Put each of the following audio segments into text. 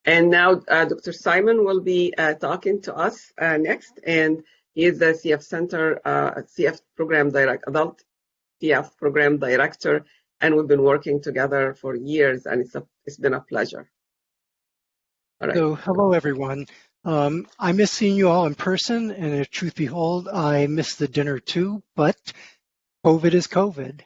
And now Dr. Simon will be talking to us next, and he is the CF Center CF Program Director, Adult CF Program Director, and we've been working together for years, and it's been a pleasure. All right. So, hello everyone. I miss seeing you all in person, and if truth be told, I miss the dinner too, but COVID is COVID.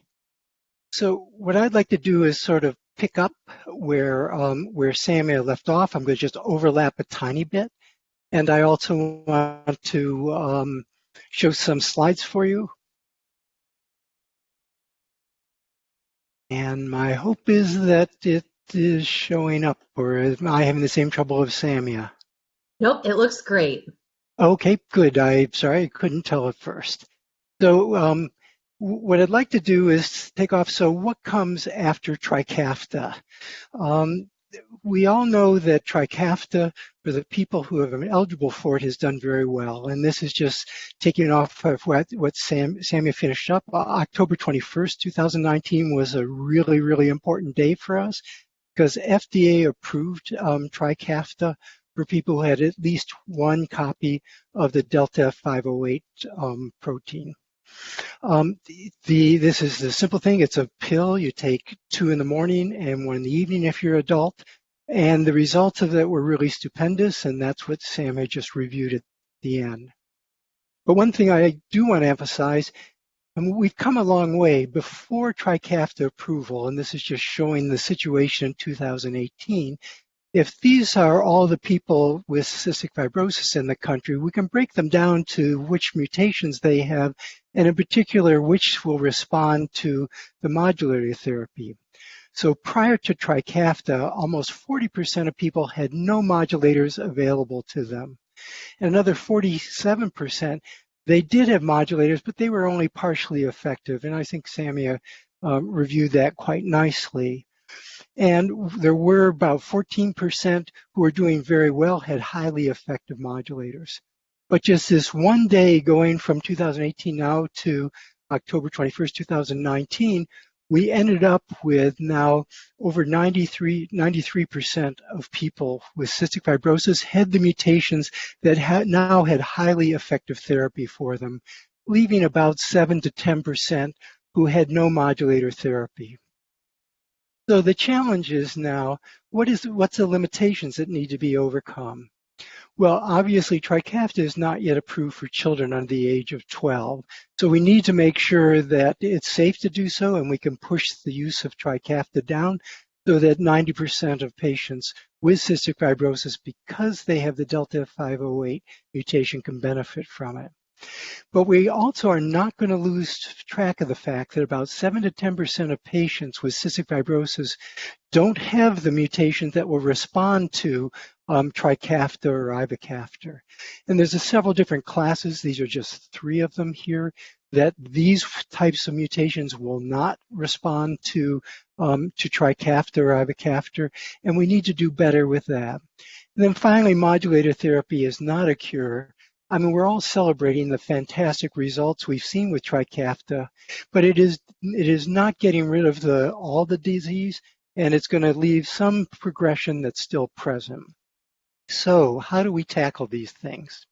So what I'd like to do is sort of pick up where Samia left off. I'm going to just overlap a tiny bit, and I also want to show some slides for you. And my hope is that it is showing up, or am I having the same trouble as Samia? Nope, it looks great. Okay, good. I'm sorry, I couldn't tell at first. So what I'd like to do is take off. So what comes after Trikafta? We all know that Trikafta, for the people who have been eligible for it, has done very well. And this is just taking off of what Samia finished up. October 21st, 2019 was a really, really important day for us because FDA approved Trikafta for people who had at least one copy of the Delta 508 protein. This is the simple thing. It's a pill. You take 2 in the morning and 1 in the evening if you're adult. And the results of that were really stupendous, and that's what Sam had just reviewed at the end. But one thing I do want to emphasize, we've come a long way. Before Trikafta approval, and this is just showing the situation in 2018, if these are all the people with cystic fibrosis in the country, we can break them down to which mutations they have, and in particular, which will respond to the modulator therapy. So prior to Trikafta, almost 40% of people had no modulators available to them. And another 47%, they did have modulators, but they were only partially effective. And I think Samia reviewed that quite nicely. And there were about 14% who were doing very well, had highly effective modulators. But just this one day going from 2018 now to October 21st, 2019, we ended up with now over 93% of people with cystic fibrosis had the mutations that now had highly effective therapy for them, leaving about 7 to 10% who had no modulator therapy. So the challenge is now, what's the limitations that need to be overcome? Well, obviously, Trikafta is not yet approved for children under the age of 12. So we need to make sure that it's safe to do so, and we can push the use of Trikafta down so that 90% of patients with cystic fibrosis, because they have the Delta 508 mutation, can benefit from it. But we also are not going to lose track of the fact that about 7 to 10% of patients with cystic fibrosis don't have the mutations that will respond to Trikafta or ivacaftor. And there's several different classes. These are just 3 of them here, that these types of mutations will not respond to Trikafta or ivacaftor, and we need to do better with that. And then finally, modulator therapy is not a cure. I mean, we're all celebrating the fantastic results we've seen with Trikafta, but it is not getting rid of all the disease, and it's going to leave some progression that's still present. So how do we tackle these things?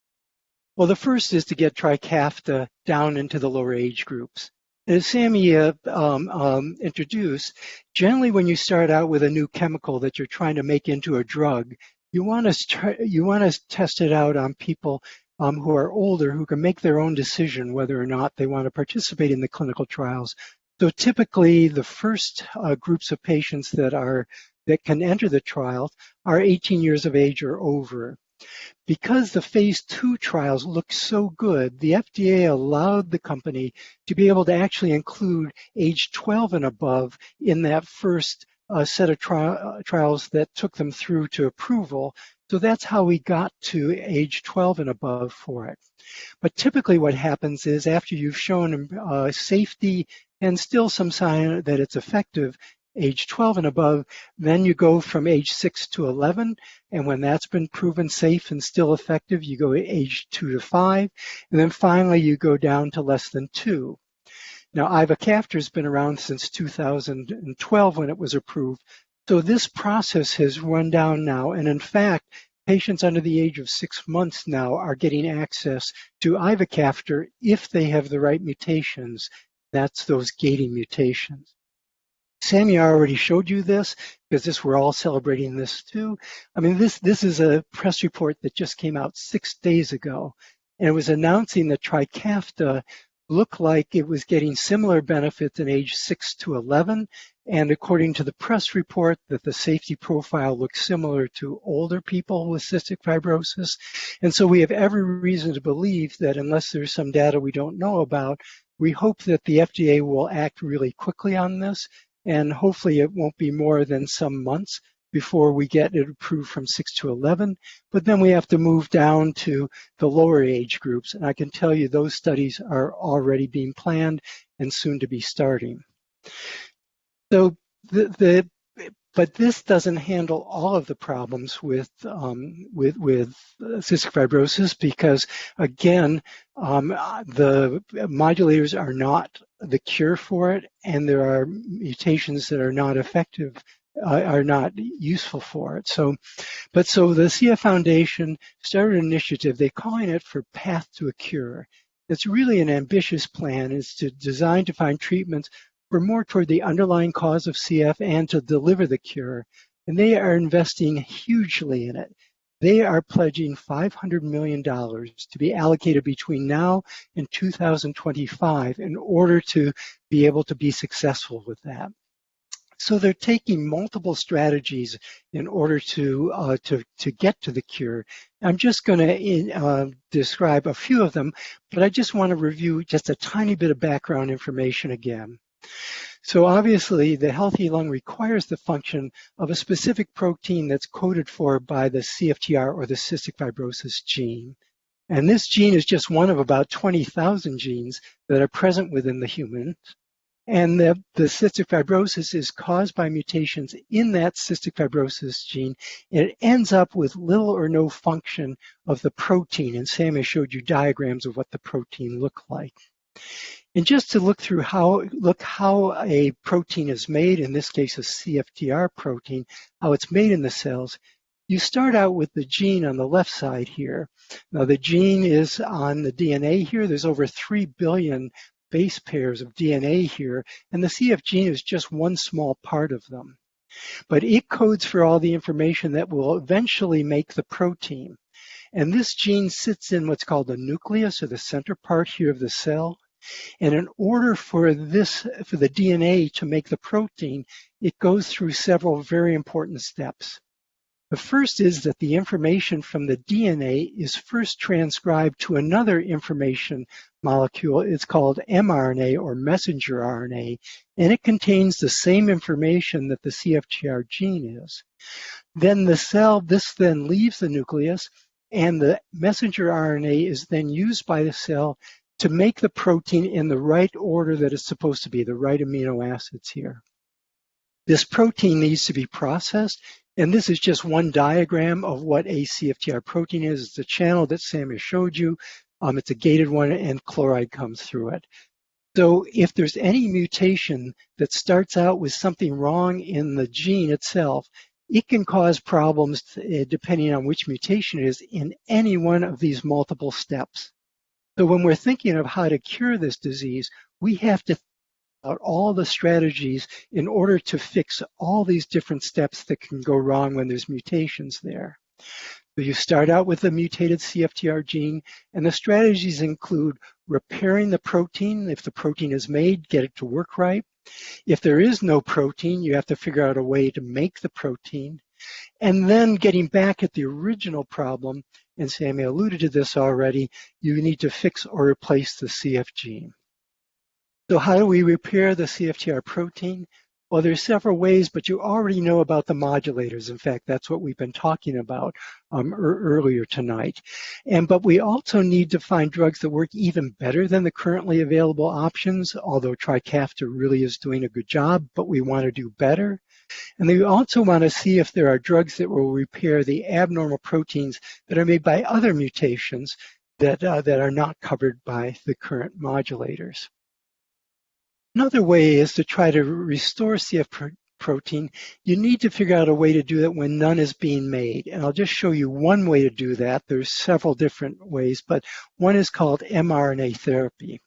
Well, the first is to get Trikafta down into the lower age groups. As Samia introduced, generally when you start out with a new chemical that you're trying to make into a drug, you want to test it out on people who are older, who can make their own decision whether or not they want to participate in the clinical trials. So typically, the first groups of patients that can enter the trials are 18 years of age or over. Because the phase 2 trials look so good, the FDA allowed the company to be able to actually include age 12 and above in that first set of trials that took them through to approval. So that's how we got to age 12 and above for it. But typically what happens is after you've shown safety and still some sign that it's effective, age 12 and above, then you go from age 6 to 11. And when that's been proven safe and still effective, you go age 2 to 5. And then finally, you go down to less than 2. Now, ivacaftor has been around since 2012 when it was approved, So this process has run down now, and in fact, patients under the age of 6 months now are getting access to ivacaftor if they have the right mutations. That's those gating mutations. Sammy already showed you this because we're all celebrating this too. I mean, this is a press report that just came out 6 days ago, and it was announcing that Trikafta looked like it was getting similar benefits in age 6 to 11, and according to the press report, that the safety profile looks similar to older people with cystic fibrosis. And so we have every reason to believe that unless there's some data we don't know about, we hope that the FDA will act really quickly on this, and hopefully it won't be more than some months before we get it approved from 6 to 11. But then we have to move down to the lower age groups. And I can tell you those studies are already being planned and soon to be starting. So but this doesn't handle all of the problems with cystic fibrosis because, again, the modulators are not the cure for it, and there are mutations that are not effective, are not useful for it. So the CF Foundation started an initiative. They're calling it for Path to a Cure. It's really an ambitious plan. It's designed to find treatments for more toward the underlying cause of CF and to deliver the cure. And they are investing hugely in it. They are pledging $500 million to be allocated between now and 2025 in order to be able to be successful with that. So they're taking multiple strategies in order to get to the cure. I'm just going to describe a few of them, but I just want to review just a tiny bit of background information again. So obviously, the healthy lung requires the function of a specific protein that's coded for by the CFTR or the cystic fibrosis gene. And this gene is just one of about 20,000 genes that are present within the human. And the cystic fibrosis is caused by mutations in that cystic fibrosis gene, and it ends up with little or no function of the protein. And Sam has showed you diagrams of what the protein look like. And just to look how a protein is made, in this case a CFTR protein, how it's made in the cells, you start out with the gene on the left side here. Now the gene is on the DNA here. There's over 3 billion base pairs of DNA here, and the CF gene is just one small part of them. But it codes for all the information that will eventually make the protein. And this gene sits in what's called the nucleus, or the center part here of the cell. And in order for the DNA to make the protein, it goes through several very important steps. The first is that the information from the DNA is first transcribed to another information molecule. It's called mRNA, or messenger RNA, and it contains the same information that the CFTR gene is. Then this then leaves the nucleus, and the messenger RNA is then used by the cell to make the protein in the right order that it's supposed to be, the right amino acids here. This protein needs to be processed, and this is just one diagram of what a CFTR protein is. It's a channel that Sam has showed you. It's a gated one, and chloride comes through it. So if there's any mutation that starts out with something wrong in the gene itself, it can cause problems depending on which mutation it is in any one of these multiple steps. So when we're thinking of how to cure this disease, we have to think about all the strategies in order to fix all these different steps that can go wrong when there's mutations there. So you start out with the mutated CFTR gene, and the strategies include repairing the protein. If the protein is made, get it to work right. If there is no protein, you have to figure out a way to make the protein. And then getting back at the original problem, and Sammy alluded to this already, you need to fix or replace the CF gene. So how do we repair the CFTR protein? Well, there's several ways, but you already know about the modulators. In fact, that's what we've been talking about earlier tonight. But we also need to find drugs that work even better than the currently available options, although Trikafta really is doing a good job, but we want to do better. And we also want to see if there are drugs that will repair the abnormal proteins that are made by other mutations that are not covered by the current modulators. Another way is to try to restore CF protein, you need to figure out a way to do that when none is being made. And I'll just show you one way to do that. There's several different ways, but one is called mRNA therapy.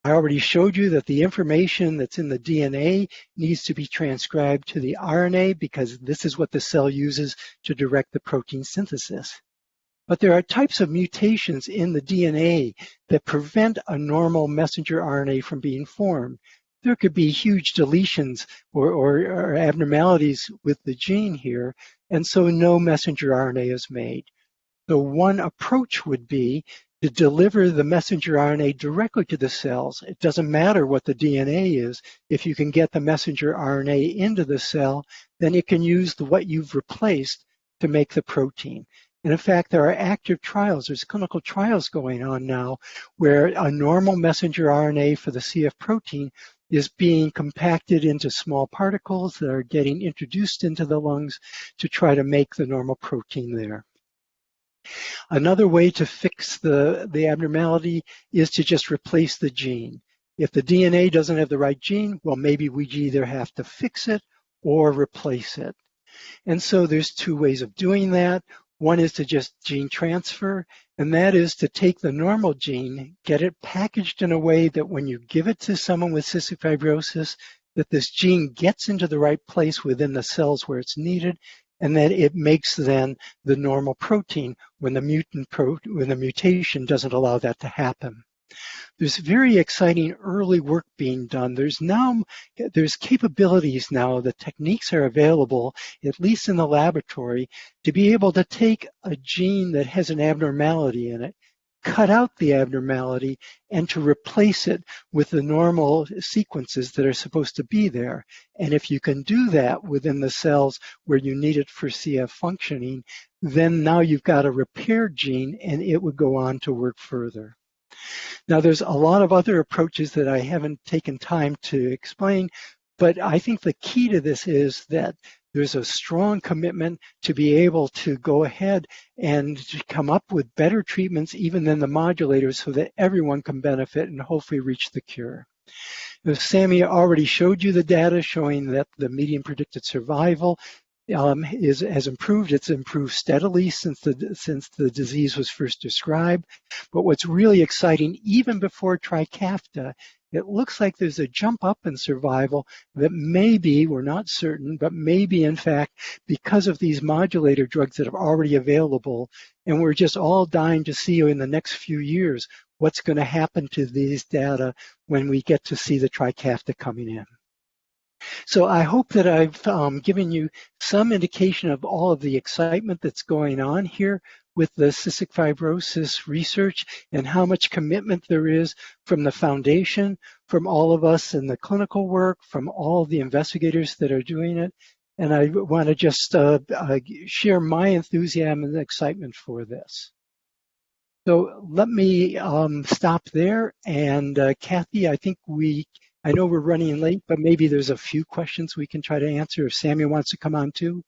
I already showed you that the information that's in the DNA needs to be transcribed to the RNA because this is what the cell uses to direct the protein synthesis. But there are types of mutations in the DNA that prevent a normal messenger RNA from being formed. There could be huge deletions or abnormalities with the gene here, and so no messenger RNA is made. So one approach would be to deliver the messenger RNA directly to the cells. It doesn't matter what the DNA is. If you can get the messenger RNA into the cell, then it can use what you've replaced to make the protein. And in fact, there are active trials, there's clinical trials going on now where a normal messenger RNA for the CF protein is being compacted into small particles that are getting introduced into the lungs to try to make the normal protein there. Another way to fix the abnormality is to just replace the gene. If the DNA doesn't have the right gene, well, maybe we either have to fix it or replace it. And so there's two ways of doing that. One is to just gene transfer, and that is to take the normal gene, get it packaged in a way that when you give it to someone with cystic fibrosis, that this gene gets into the right place within the cells where it's needed, and then it makes then the normal protein when the mutation doesn't allow that to happen. There's very exciting early work being done. There's capabilities now, the techniques are available, at least in the laboratory, to be able to take a gene that has an abnormality in it, cut out the abnormality, and to replace it with the normal sequences that are supposed to be there. And if you can do that within the cells where you need it for CF functioning, then now you've got a repaired gene and it would go on to work further. Now, there's a lot of other approaches that I haven't taken time to explain, but I think the key to this is that there's a strong commitment to be able to go ahead and to come up with better treatments even than the modulators so that everyone can benefit and hopefully reach the cure. Sammy already showed you the data showing that the median predicted survival has improved. It's improved steadily since the disease was first described. But what's really exciting, even before Trikafta, it looks like there's a jump up in survival that maybe, we're not certain, but maybe in fact because of these modulator drugs that are already available, and we're just all dying to see in the next few years what's going to happen to these data when we get to see the Trikafta coming in. So I hope that I've given you some indication of all of the excitement that's going on here with the cystic fibrosis research and how much commitment there is from the foundation, from all of us in the clinical work, from all the investigators that are doing it. And I want to just share my enthusiasm and excitement for this. So let me stop there. And Kathy, I know we're running late, but maybe there's a few questions we can try to answer if Sammy wants to come on too.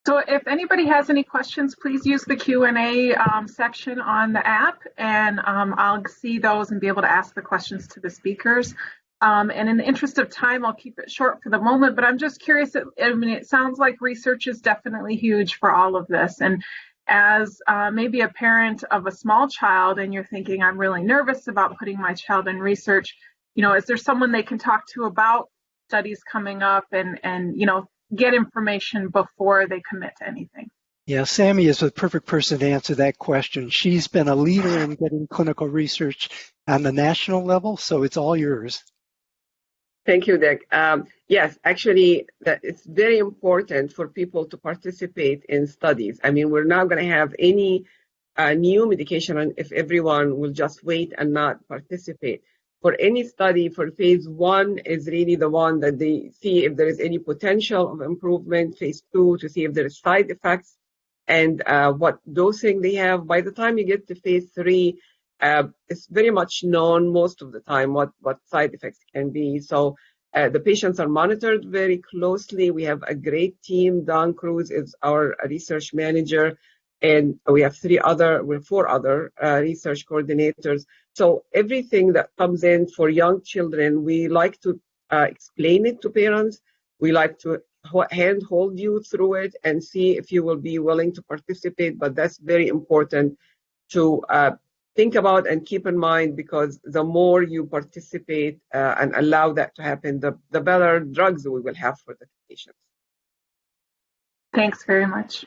So if anybody has any questions, please use the Q&A section on the app, and I'll see those and be able to ask the questions to the speakers. And in the interest of time, I'll keep it short for the moment, but I'm just curious, it sounds like research is definitely huge for all of this. And as maybe a parent of a small child and you're thinking, I'm really nervous about putting my child in research, is there someone they can talk to about studies coming up and get information before they commit to anything? Yeah, Sammy is the perfect person to answer that question. She's been a leader in getting clinical research on the national level, so it's all yours. Thank you, Dick. Yes, actually, it's very important for people to participate in studies. I mean, we're not going to have any new medication if everyone will just wait and not participate. For any study, for phase 1 is really the one that they see if there is any potential of improvement, phase 2 to see if there is side effects and what dosing they have. By the time you get to phase 3, it's very much known most of the time what side effects can be. So the patients are monitored very closely. We have a great team. Don Cruz is our research manager, and we have 4 other research coordinators. So everything that comes in for young children, we like to explain it to parents We like to hand hold you through it and see if you will be willing to participate, but that's very important to think about and keep in mind, because the more you participate and allow that to happen, the better drugs we will have for the patients. Thanks very much.